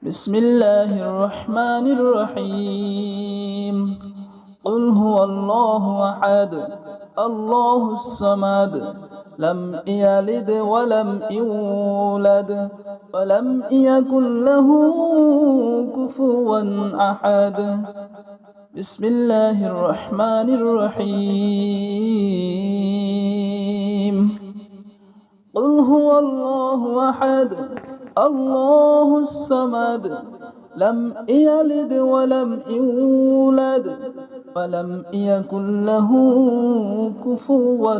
بسم الله الرحمن الرحيم قل هو الله أحد الله الصمد لم يلد ولم يولد ولم يكن له كفوا أحد بسم الله الرحمن الرحيم قل هو الله أحد الله الصمد لم يلد ولم يولد ولم يكن له كفوا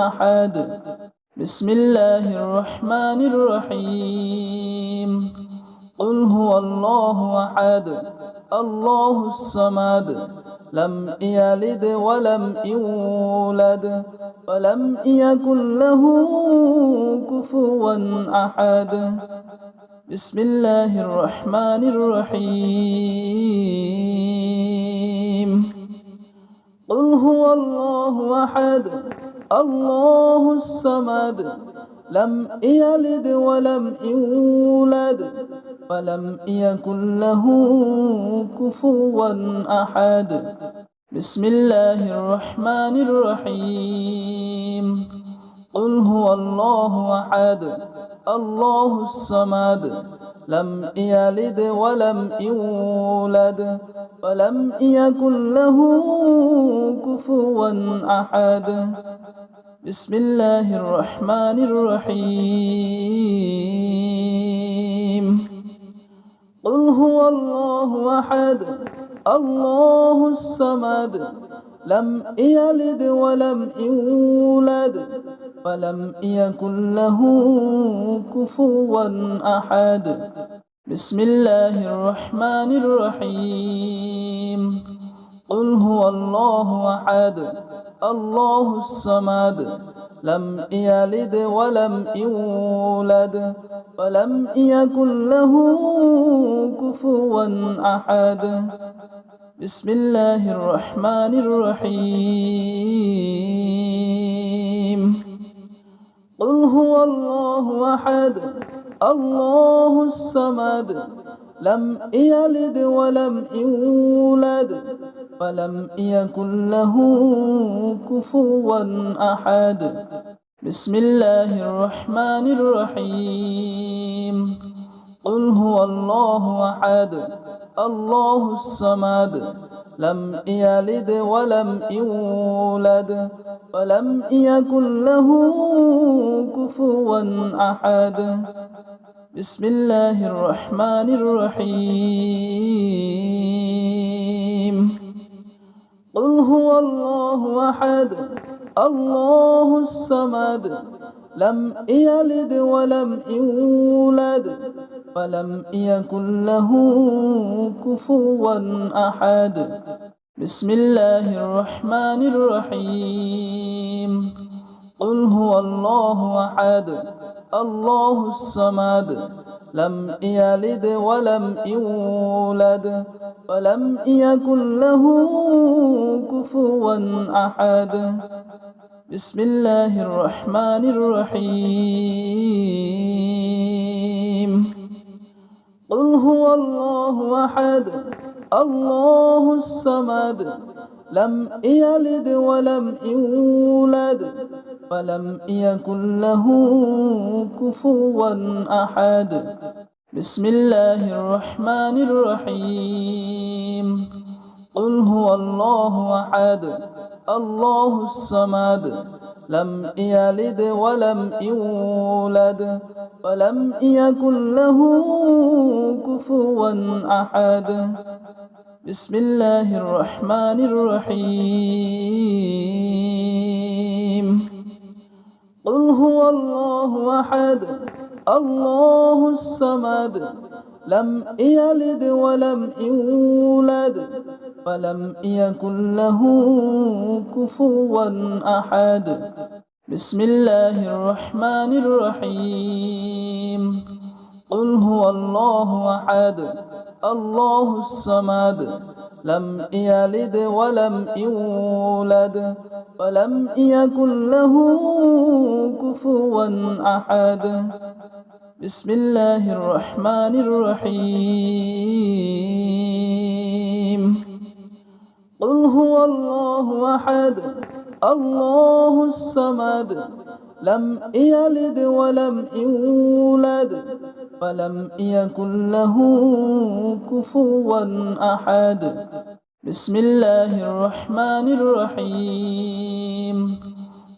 أحد بسم الله الرحمن الرحيم قل هو الله أحد الله الصمد لم يلد ولم يولد ولم يكن له كفوا أحد بسم الله الرحمن الرحيم قل هو الله أحد الله الصمد لم يلد ولم يولد ولم يكن له كفوا أحد بسم الله الرحمن الرحيم قل هو الله أحد الله الصمد لم يلد ولم يولد ولم يكن له كفوا أحد بسم الله الرحمن الرحيم قل هو الله أحد الله الصمد لم يلد ولم يولد ولم يكن له كفوا أحد بسم الله الرحمن الرحيم قل هو الله أحد الله الصمد لم يلد ولم يولد ولم يكن له كفوا أحد بسم الله الرحمن الرحيم قل هو الله أحد الله الصمد لم يلد ولم يولد ولم يكن له كفوا أحد بسم الله الرحمن الرحيم قل هو الله أحد الله الصمد لم يلد ولم يولد ولم يكن له كفوا أحد بسم الله الرحمن الرحيم قل هو الله أحد الله الصمد لم يلد ولم يولد ولم يكن له كفوا أحد بسم الله الرحمن الرحيم قل هو الله أحد الله الصمد لم يلد ولم يولد ولم يكن له كفوا أحد بسم الله الرحمن الرحيم قل هو الله أحد الله الصمد لم يلد ولم يولد ولم يكن له كفوا أحد بسم الله الرحمن الرحيم قل هو الله أحد الله الصمد لم يلد ولم يولد ولم يكن له كفوا أحد بسم الله الرحمن الرحيم قل هو الله أحد الله الصمد لم يلد ولم يولد ولم يكن له كفوا أحد بسم الله الرحمن الرحيم قل هو الله أحد الله الصمد لم يلد ولم يولد ولم يكن له كفوا أحد بسم الله الرحمن الرحيم قل هو الله أحد الله الصمد لم يلد ولم يولد ولم يكن له كفوا أحد بسم الله الرحمن الرحيم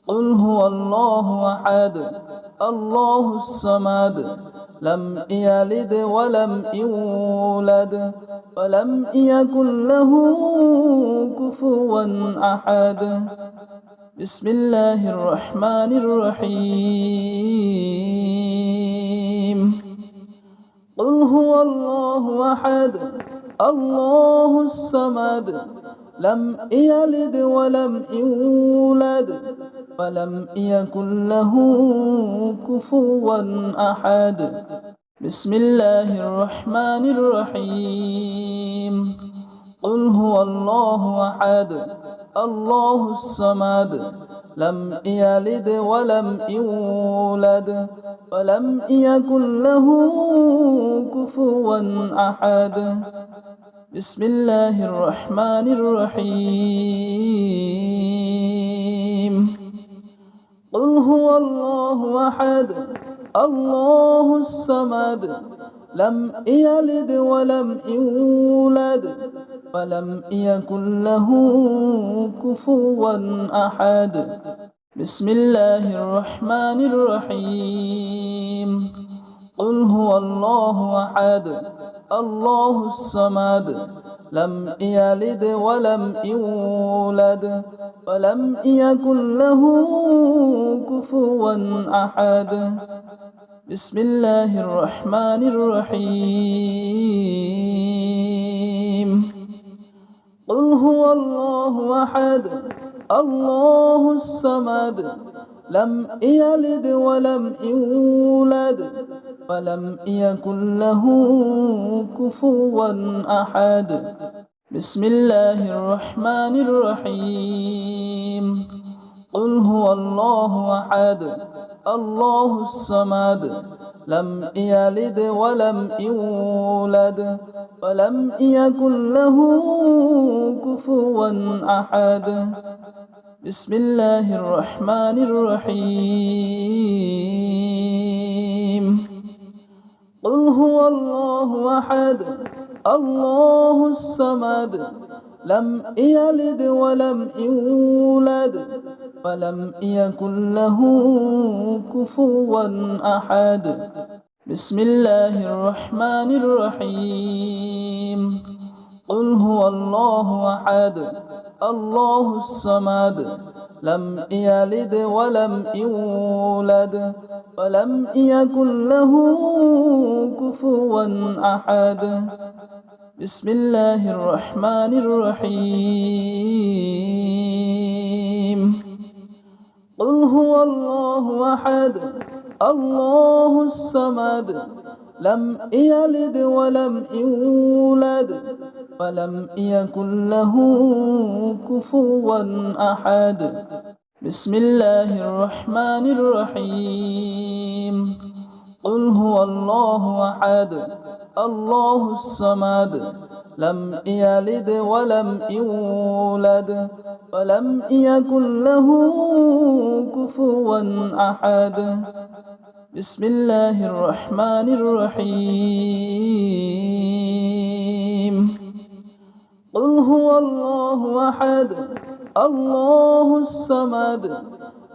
قل هو الله أحد الله الصمد لم يلد ولم يولد ولم يكن له كفوا أحد بسم الله الرحمن الرحيم قل هو الله أحد الله الصمد لم يلد ولم يولد ولم يكن له كفوا أحد بسم الله الرحمن الرحيم قل هو الله أحد الله الصمد لم يلد ولم يولد ولم يكن له كفوا أحد بسم الله الرحمن الرحيم قل هو الله أحد الله الصمد لم يلد ولم يولد ولم يكن له كفوا أحد بسم الله الرحمن الرحيم قل هو الله أحد الله الصمد لم يلد ولم يولد ولم يكن له كفوا أحد بسم الله الرحمن الرحيم قل هو الله أحد الله الصمد لم يلد ولم يولد ولم يكن له كفوا أحد بسم الله الرحمن الرحيم قل هو الله أحد الله الصمد لم يلد ولم يولد ولم يكن له كفوا أحد بسم الله الرحمن الرحيم قل هو الله أحد الله الصمد لم يلد ولم يولد ولم يكن له كفوا أحد بسم الله الرحمن الرحيم قل هو الله أحد الله الصمد لم يلد ولم يولد ولم يكن له كفوا أحد بسم الله الرحمن الرحيم قل هو الله أحد الله الصمد لم يلد ولم يولد ولم يكن له كفوا أحد بسم الله الرحمن الرحيم قل هو الله أحد الله الصمد لم يلد ولم يولد ولم يكن له كفوا أحد بسم الله الرحمن الرحيم قل هو الله أحد الله الصمد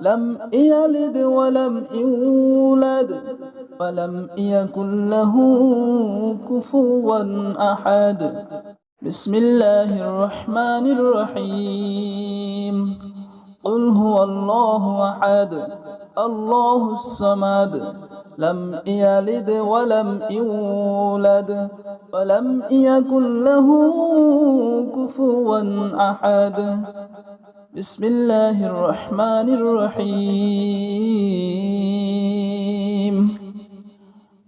لم يلد ولم يولد ولم يكن له كفوا أحد بسم الله الرحمن الرحيم قل هو الله أحد الله الصمد لم يلد ولم يولد ولم يكن له كفوا أحد بسم الله الرحمن الرحيم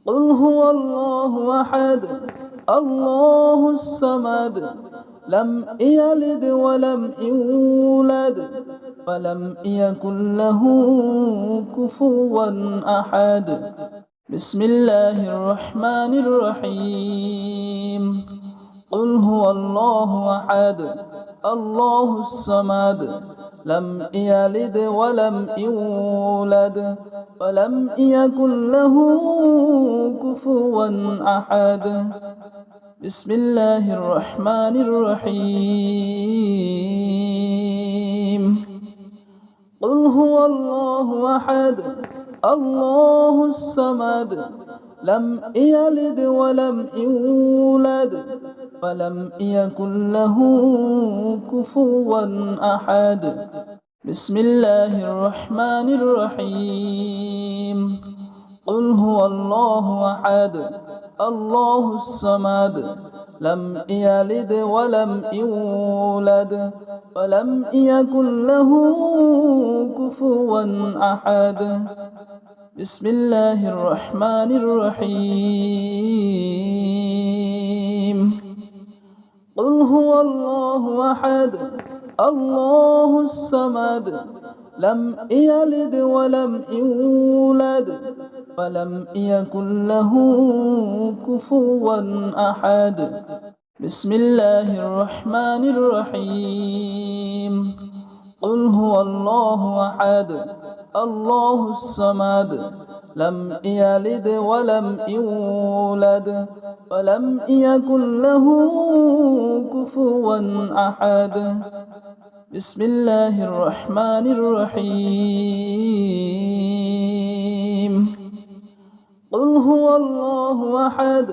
قل هو الله أحد الله الصمد لم يلد ولم يولد ولم يكن له كفوا أحد بسم الله الرحمن الرحيم قل هو الله أحد الله الصمد لم يلد ولم يولد ولم يكن له كفوا أحد بسم الله الرحمن الرحيم قل هو الله أحد الله الصمد لم يلد ولم يولد ولم يكن له كفوا أحد بسم الله الرحمن الرحيم قل هو الله أحد الله الصمد لم يلد ولم يولد ولم يكن له كفوا أحد بسم الله الرحمن الرحيم قل هو الله أحد الله الصمد لم يلد ولم يولد ولم يكن له كفوا أحد بسم الله الرحمن الرحيم قل هو الله أحد الله الصمد لم يلد ولم يولد ولم يكن له كفوا أحد بسم الله الرحمن الرحيم قل هو الله أحد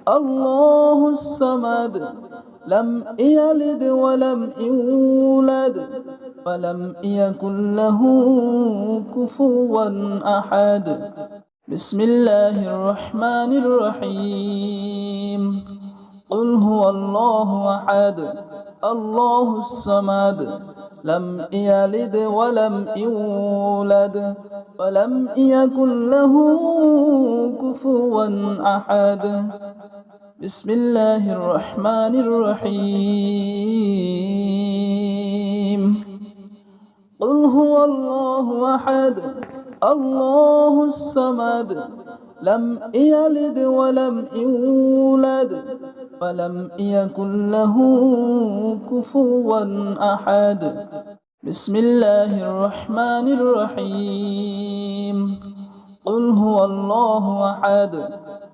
الله الصمد لم يلد ولم يولد ولم يكن له كفوا أحد بسم الله الرحمن الرحيم قل هو الله أحد الله الصمد لم يلد ولم يولد ولم يكن له كفوا أحد بسم الله الرحمن الرحيم قل هو الله أحد الله الصمد لم يلد ولم يولد ولم يكن له كفوا أحد بسم الله الرحمن الرحيم قل هو الله أحد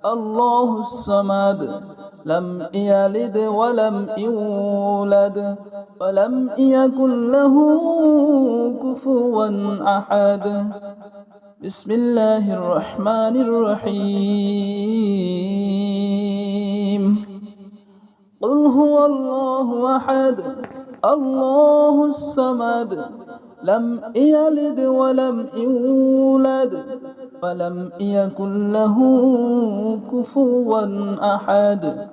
الله الصمد لم يلد ولم يولد ولم يكن له كفوا أحد بسم الله الرحمن الرحيم قل هو الله أحد الله الصمد لم يلد ولم يولد ولم يكن له كفوا أحد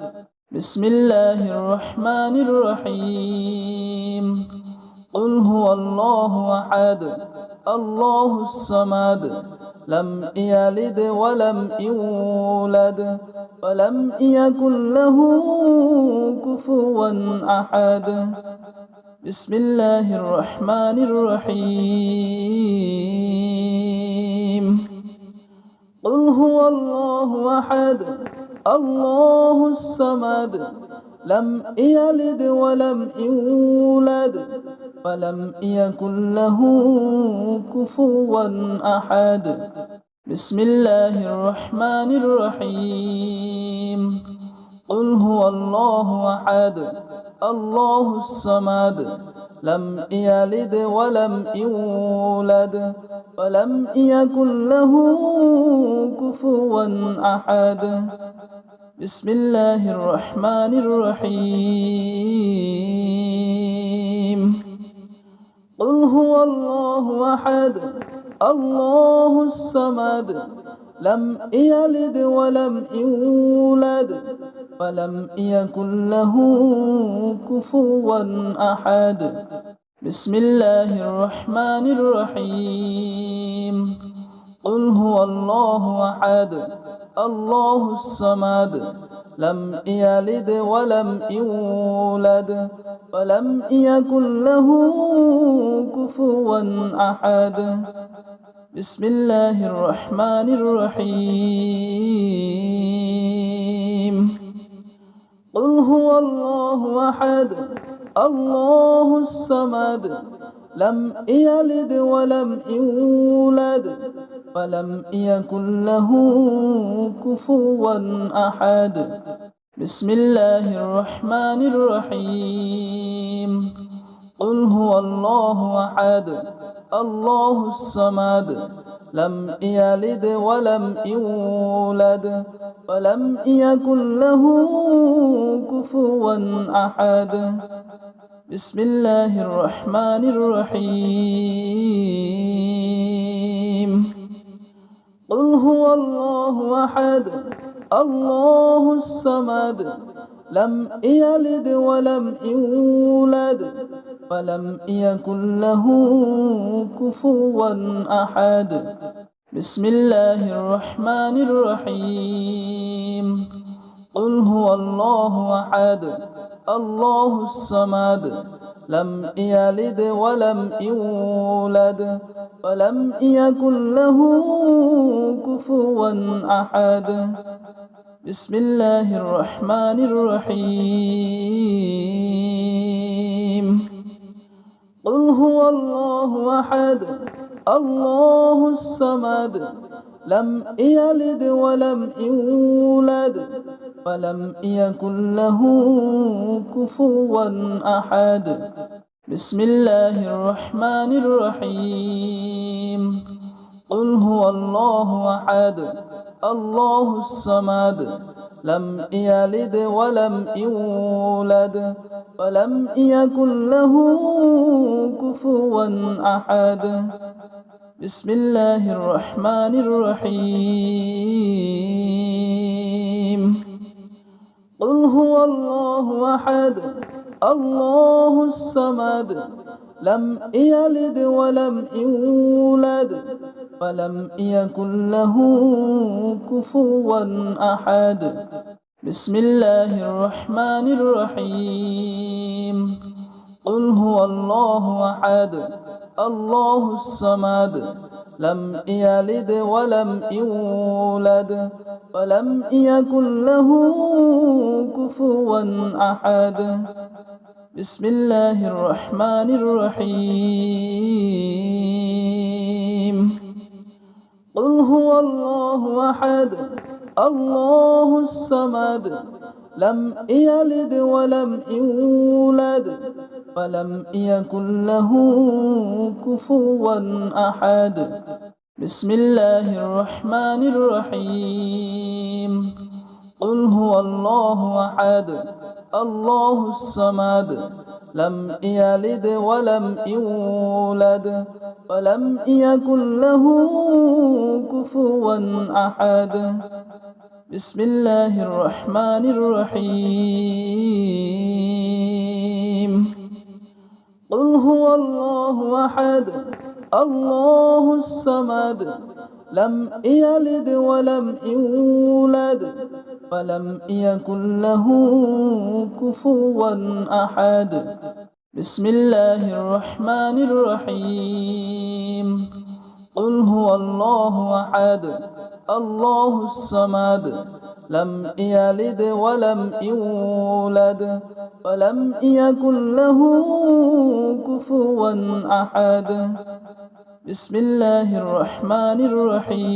بسم الله الرحمن الرحيم قل هو الله أحد الله الصمد لم يلد ولم يولد ولم يكن له كفوا أحد بسم الله الرحمن الرحيم قل هو الله أحد الله الصمد لم يلد ولم يولد ولم يكن له كفوا أحد بسم الله الرحمن الرحيم قل هو الله أحد الله الصمد لم يلد ولم يولد ولم يكن له كفوا أحد بسم الله الرحمن الرحيم قل هو الله أحد الله الصمد لم يلد ولم يولد ولم يكن له كفوا أحد بسم الله الرحمن الرحيم قل هو الله أحد الله الصمد لم يلد ولم يولد ولم يكن له كفوا أحد بسم الله الرحمن الرحيم قل هو الله أحد الله الصمد لم يلد ولم يولد ولم يكن له كفوا أحد بسم الله الرحمن الرحيم قل هو الله أحد الله الصمد لم يلد ولم يولد ولم يكن له كفوا أحد بسم الله الرحمن الرحيم قل هو الله أحد الله الصمد لم يلد ولم يولد ولم يكن له كفوا أحد بسم الله الرحمن الرحيم قل هو الله أحد الله الصمد لم يلد ولم يولد ولم يكن له كفوا أحد بسم الله الرحمن الرحيم قل هو الله أحد الله الصمد لم يلد ولم يولد ولم يكن له كفوا أحد بسم الله الرحمن الرحيم قل هو الله أحد الله الصمد لم يلد ولم يولد ولم يكن له كفوا أحد بسم الله الرحمن الرحيم قل هو الله أحد الله الصمد لم يلد ولم يولد ولم يكن له كفوا أحد بسم الله الرحمن الرحيم قل هو الله أحد الله الصمد لم يلد ولم يولد ولم يكن له كفوا أحد بسم الله الرحمن الرحيم قل هو الله أحد الله الصمد لم يلد ولم يولد ولم يكن له كفوا أحد بسم الله الرحمن الرحيم قل هو الله أحد الله الصمد لم يلد ولم يولد ولم يكن له كفوا أحد بسم الله الرحمن الرحيم قل هو الله أحد الله الصمد لم يلد ولم يولد ولم يكن له كفوا أحد بسم الله الرحمن الرحيم قل هو الله أحد الله الصمد لم يلد ولم يولد ولم يكن له كفوا أحد بسم الله الرحمن الرحيم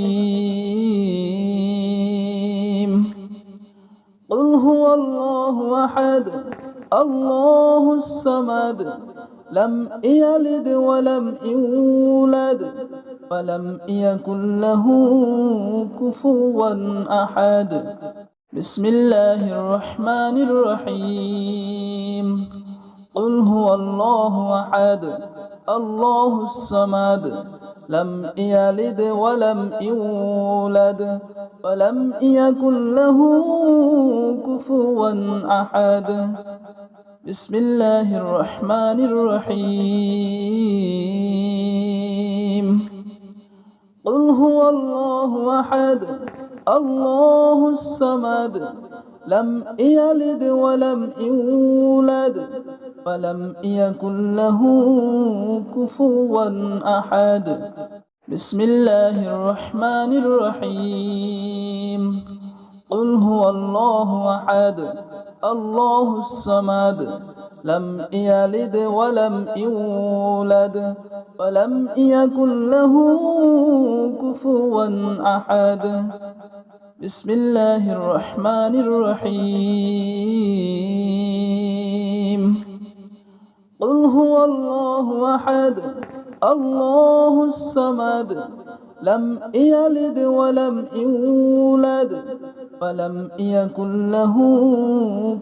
قل هو الله أحد الله الصمد لم يلد ولم يولد ولم يكن له كفوا أحد بسم الله الرحمن الرحيم قل هو الله أحد الله الصمد لم يلد ولم يولد ولم يكن له كفوا أحد بسم الله الرحمن الرحيم قل هو الله أحد الله الصمد لم يلد ولم يولد ولم يكن له كفوا أحد بسم الله الرحمن الرحيم قل هو الله أحد الله الصمد لم يلد ولم يولد ولم يكن له كفوا أحد بسم الله الرحمن الرحيم قل هو الله أحد الله الصمد لم يلد ولم يولد ولم يكن له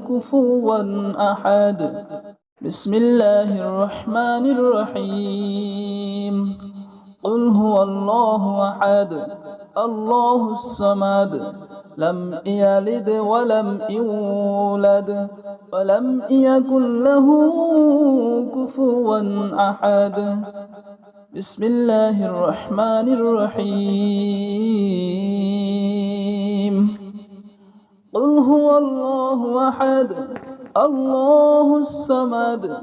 كفوا أحد بسم الله الرحمن الرحيم قل هو الله أحد الله الصمد لم يلد ولم يولد ولم يكن له كفوا أحد بسم الله الرحمن الرحيم قل هو الله أحد الله الصمد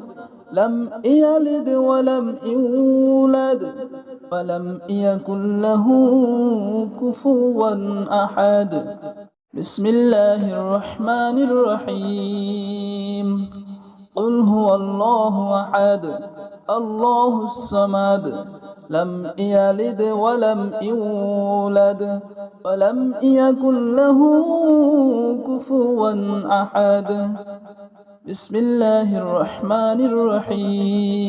لم يلد ولم يولد ولم يكن له كفوا أحد بسم الله الرحمن الرحيم قل هو الله أحد الله الصمد لم يلد ولم يولد ولم يكن له كفوا أحد بسم الله الرحمن الرحيم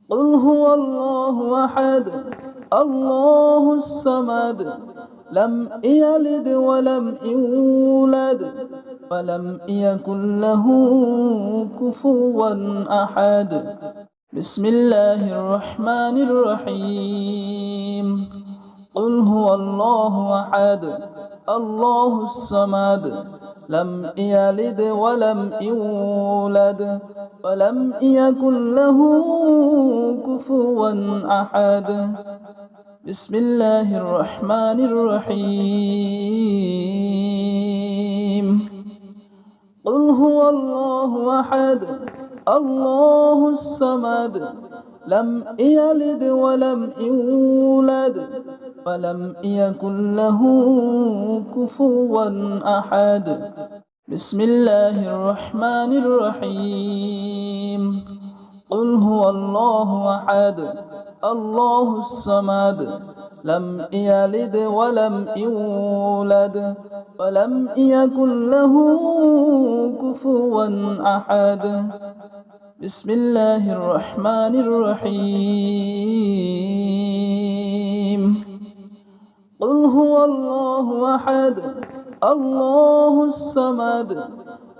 قل هو الله أحد الله الصمد لم يلد ولم يولد ولم يكن له كفوا أحد بسم الله الرحمن الرحيم قل هو الله أحد الله الصمد لم يلد ولم يولد ولم يكن له كفوا أحد بسم الله الرحمن الرحيم قل هو الله أحد الله الصمد لم يلد ولم يولد ولم يكن له كفوا أحد بسم الله الرحمن الرحيم قل هو الله أحد الله الصمد لم يلد ولم يولد ولم يكن له كفوا أحد بسم الله الرحمن الرحيم قل هو الله أحد الله الصمد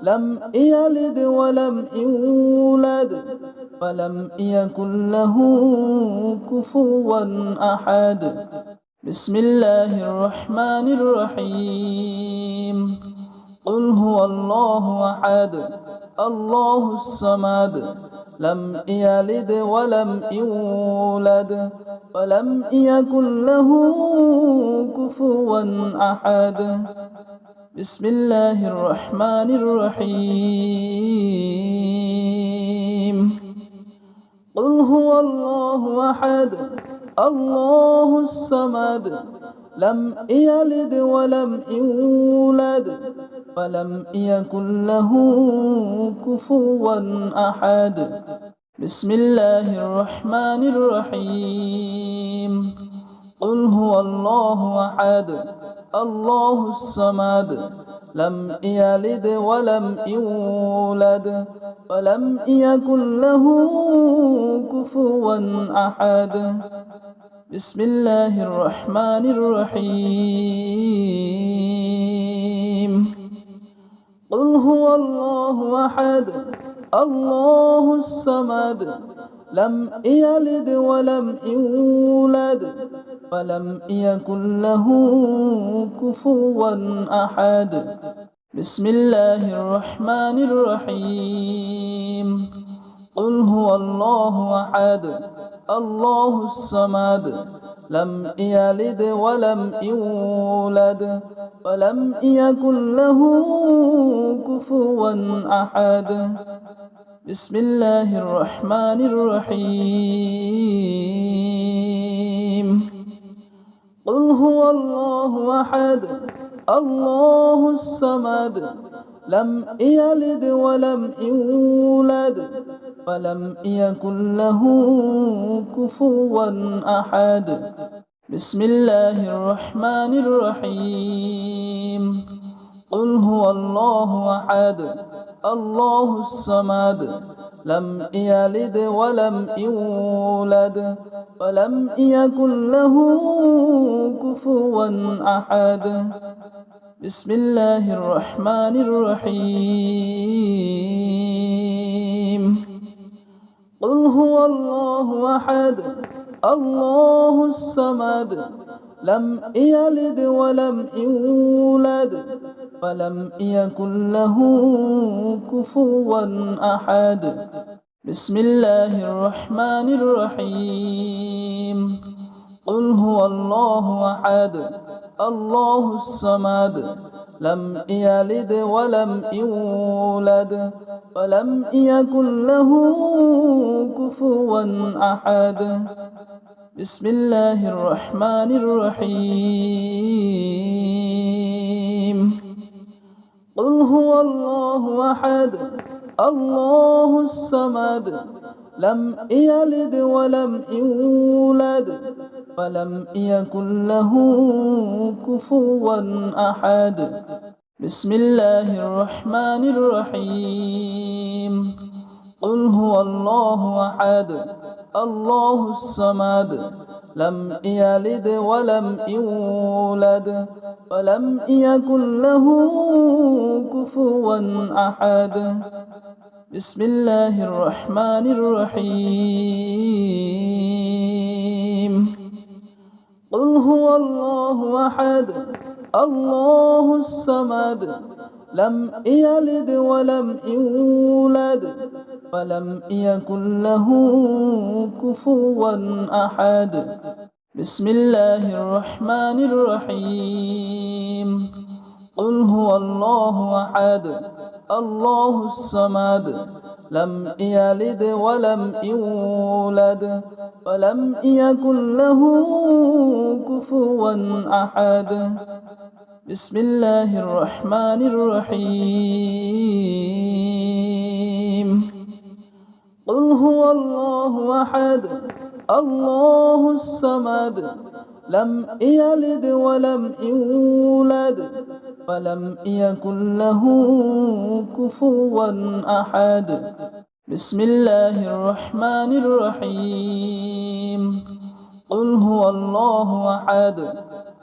لم يلد ولم يولد ولم يكن له كفوا أحد بسم الله الرحمن الرحيم قل هو الله أحد الله الصمد لم يلد ولم يولد ولم يكن له كفوا أحد بسم الله الرحمن الرحيم قل هو الله أحد الله الصمد لم يلد ولم يولد ولم يكن له كفوا أحد بسم الله الرحمن الرحيم قل هو الله أحد الله الصمد لم يلد ولم يولد ولم يكن له كفوا أحد بسم الله الرحمن الرحيم قل هو الله أحد الله الصمد لم يلد ولم يولد ولم يكن له كفوا أحد بسم الله الرحمن الرحيم قل هو الله أحد الله الصمد لم يلد ولم يولد ولم يكن له كفوا أحد بسم الله الرحمن الرحيم قل هو الله أحد الله الصمد لم يلد ولم يولد ولم يكن له كفوا أحد بسم الله الرحمن الرحيم قل هو الله أحد الله الصمد لم يلد ولم يولد ولم يكن له كفوا أحد بسم الله الرحمن الرحيم قل هو الله أحد الله الصمد لم يلد ولم يولد ولم يكن له كفوا أحد بسم الله الرحمن الرحيم قل هو الله أحد الله الصمد لم يلد ولم يولد ولم يكن له كفوا أحد بسم الله الرحمن الرحيم قل هو الله أحد الله الصمد لم يلد ولم يولد ولم يكن له كفوا أحد بسم الله الرحمن الرحيم قل هو الله أحد الله الصمد لم يلد ولم يولد ولم يكن له كفوا أحد بسم الله الرحمن الرحيم قل هو الله أحد الله الصمد لم يلد ولم يولد ولم يكن له كفوا أحد بسم الله الرحمن الرحيم قل هو الله أحد الله الصمد لم يلد ولم يولد ولم يكن له كفوا أحد بسم الله الرحمن الرحيم قل هو الله أحد الله الصمد لم يلد ولم يولد ولم يكن له كفوا أحد بسم الله الرحمن الرحيم قل هو الله أحد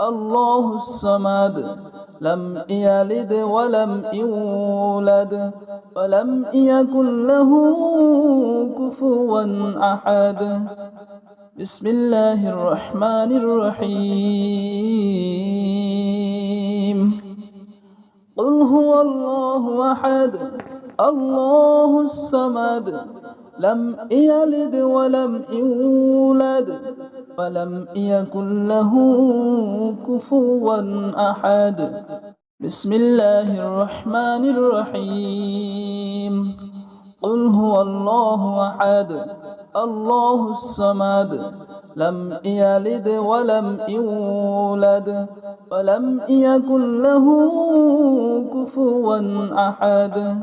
الله الصمد لم يلد ولم يولد ولم يكن له كفوا أحد بسم الله الرحمن الرحيم قل هو الله أحد الله الصمد لم يلد ولم يولد ولم يكن له كفوا أحد بسم الله الرحمن الرحيم قل هو الله أحد الله الصمد لم يلد ولم يولد ولم يكن له كفوا أحد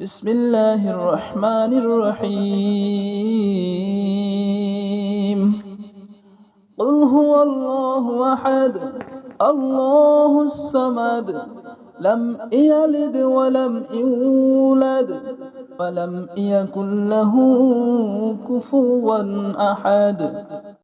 بسم الله الرحمن الرحيم قل هو الله أحد الله الصمد لم يلد ولم يولد ولم يكن له كفوا أحد